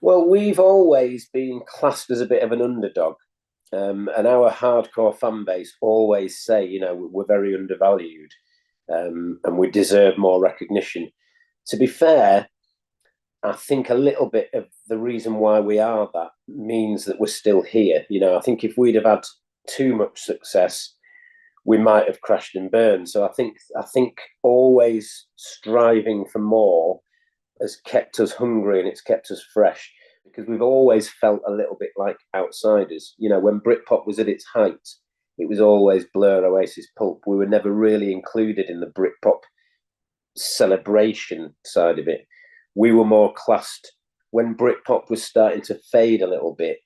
Well, we've always been classed as a bit of an underdog. And our hardcore fan base always say, we're very undervalued, and we deserve more recognition. To be fair, I think a little bit of the reason why we are that means that we're still here. I think if we'd have had too much success, we might have crashed and burned. So I think always striving for more has kept us hungry and it's kept us fresh because we've always felt a little bit like outsiders. When Britpop was at its height, it was always Blur, Oasis, Pulp. We were never really included in the Britpop celebration side of it. We were more classed when Britpop was starting to fade a little bit.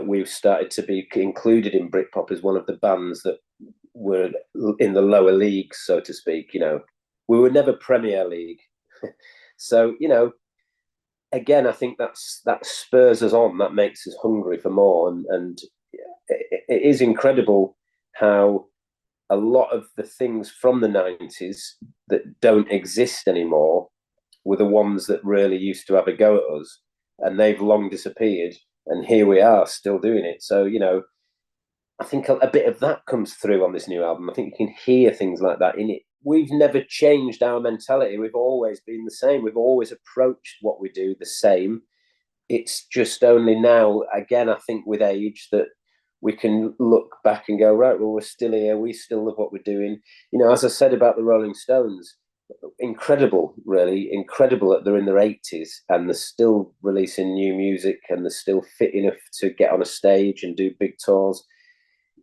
We started to be included in Britpop as one of the bands that were in the lower leagues, so to speak. We were never Premier League. So, again, I think that spurs us on, that makes us hungry for more. And it is incredible how a lot of the things from the 90s that don't exist anymore were the ones that really used to have a go at us. And they've long disappeared. And here we are still doing it. So, I think a bit of that comes through on this new album. I think you can hear things like that in it. We've never changed our mentality. We've always been the same. We've always approached what we do the same. It's just only now, again, I think with age, that we can look back and go, right, well, we're still here. We still love what we're doing. As I said about the Rolling Stones, incredible, really incredible that they're in their 80s and they're still releasing new music and they're still fit enough to get on a stage and do big tours.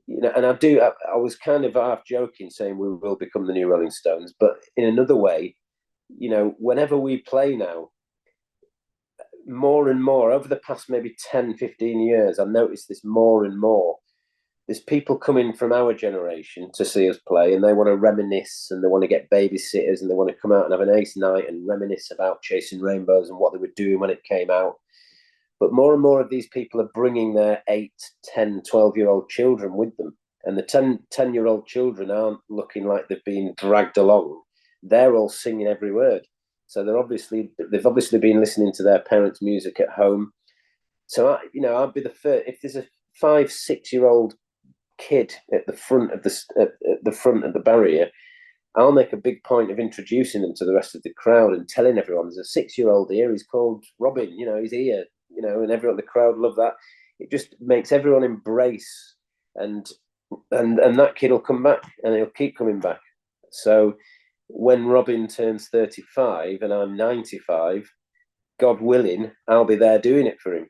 And I was kind of half joking saying we will become the new Rolling Stones, but in another way, whenever we play now, more and more over the past maybe 10, 15 years, I've noticed this more and more. There's people coming from our generation to see us play and they want to reminisce and they want to get babysitters and they want to come out and have an ace night and reminisce about Chasing Rainbows and what they were doing when it came out. But more and more of these people are bringing their 8, 10, 12-year-old children with them. And the 10-year-old children aren't looking like they've been dragged along. They're all singing every word. So they've obviously been listening to their parents' music at home. So, I'd be the first. If there's a 5, 6-year-old kid at the front of the barrier, I'll make a big point of introducing them to the rest of the crowd and telling everyone there's a 6-year-old here. He's called Robin. He's here. And everyone, the crowd love that. It just makes everyone embrace, and that kid will come back, and he'll keep coming back. So when Robin turns 35 and I'm 95, God willing, I'll be there doing it for him.